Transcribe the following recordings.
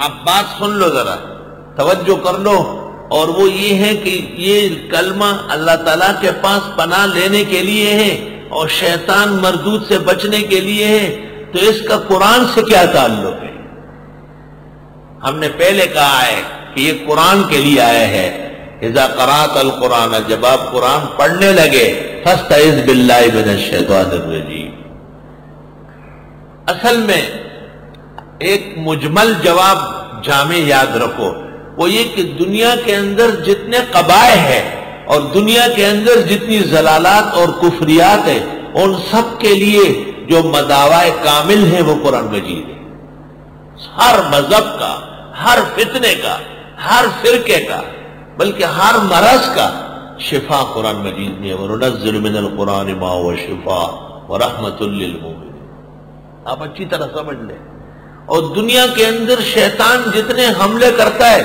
اب بات سن لو ذرا، توجہ کر لو، اور وہ یہ ہے کہ یہ کلمہ اللہ تعالیٰ کے پاس پناہ لینے کے لیے ہے اور شیطان مردود سے بچنے کے لیے ہے، تو اس کا قرآن سے کیا تعلق ہے؟ ہم نے پہلے کہا ہے کہ یہ قرآن کے لیے آیا ہے، اذا قرأت القرآن، جب آپ قرآن پڑھنے لگے، فاستعذ باللہ من الشیطان الرجیم۔ اصل میں ایک مجمل جواب جامع یاد رکھو، وہ یہ کہ دنیا کے اندر جتنے قبائح ہیں اور دنیا کے اندر جتنی ضلالات اور کفریات ہیں، ان سب کے لیے جو مداوائے کامل ہیں وہ قرآن مجید ہے۔ ہر مذہب کا، ہر فتنے کا، ہر فرقے کا، بلکہ ہر مرض کا شفا قرآن مجید میں ہے۔ وَنُنَزِّلُ مِنَ الْقُرْآنِ مَا هُوَ شِفَاءٌ وَرَحْمَةٌ لِّلْمُؤْمِنِينَ۔ آپ اچھی طرح سمجھ لیں۔ اور دنیا کے اندر شیطان جتنے حملے کرتا ہے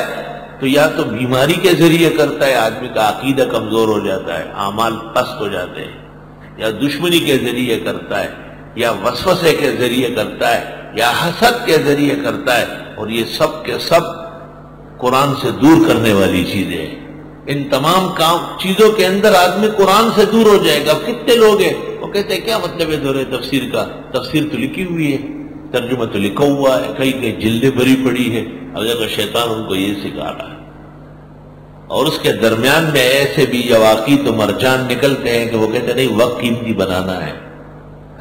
تو یا تو بیماری کے ذریعے کرتا ہے، آدمی کا عقیدہ کمزور ہو جاتا ہے، اعمال پست ہو جاتے ہیں، یا دشمنی کے ذریعے کرتا ہے، یا وسوسے کے ذریعے کرتا ہے، یا حسد کے ذریعے کرتا ہے، اور یہ سب کے سب قرآن سے دور کرنے والی چیزیں ہیں۔ ان تمام چیزوں کے اندر آدمی قرآن سے دور ہو جائے گا۔ کتنے لوگ ہیں وہ کہتے ہیں کیا مطلب ہے دورے تفسیر کا؟ تفسیر تو لکھی ہوئی ہے، ترجمہ تو لکھا ہوا ہے، کئی جلدیں بھری پڑی ہے، اگر شیطان ان کو یہ سکھا رہا ہے۔ اور اس کے درمیان میں ایسے بھی یواقیت و مرجان نکلتے ہیں کہ وہ کہتے ہیں نہیں، وقت قیمتی بنانا ہے،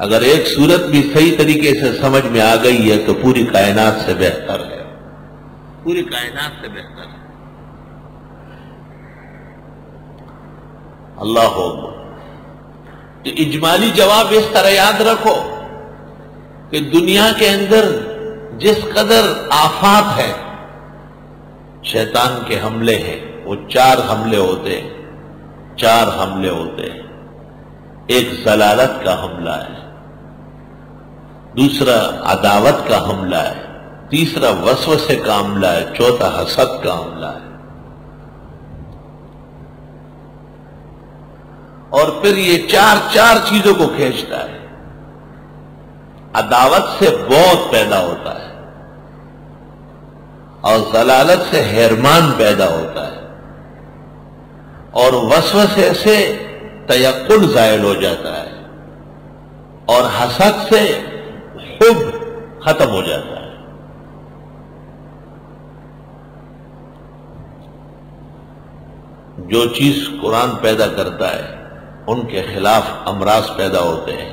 اگر ایک صورت بھی صحیح طریقے سے سمجھ میں آ گئی ہے تو پوری کائنات سے بہتر ہے، پوری کائنات سے بہتر ہے۔ اللہ اکبر۔ تو اجمالی جواب اس طرح یاد رکھو کہ دنیا کے اندر جس قدر آفات ہے، شیطان کے حملے ہیں، وہ 4 حملے ہوتے ہیں، 4 حملے ہوتے ہیں۔ ایک ضلالت کا حملہ ہے، دوسرا عداوت کا حملہ ہے، تیسرا وسوسے کا حملہ ہے، چوتھا حسد کا حملہ ہے۔ اور پھر یہ 4 چیزوں کو کھینچتا ہے۔ عداوت سے بغض پیدا ہوتا ہے، اور ضلالت سے حرمان پیدا ہوتا ہے، اور وسوسے سے تیقن زائل ہو جاتا ہے، اور حسد سے حب ختم ہو جاتا ہے۔ جو چیز قرآن پیدا کرتا ہے ان کے خلاف امراض پیدا ہوتے ہیں۔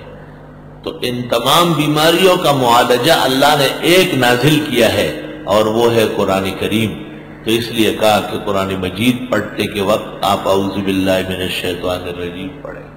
تو ان تمام بیماریوں کا معالجہ اللہ نے ایک نازل کیا ہے، اور وہ ہے قرآن کریم۔ تو اس لیے کہا کہ قرآن مجید پڑھتے کے وقت آپ اعوذ باللہ من الشیطان الرجیم پڑھیں۔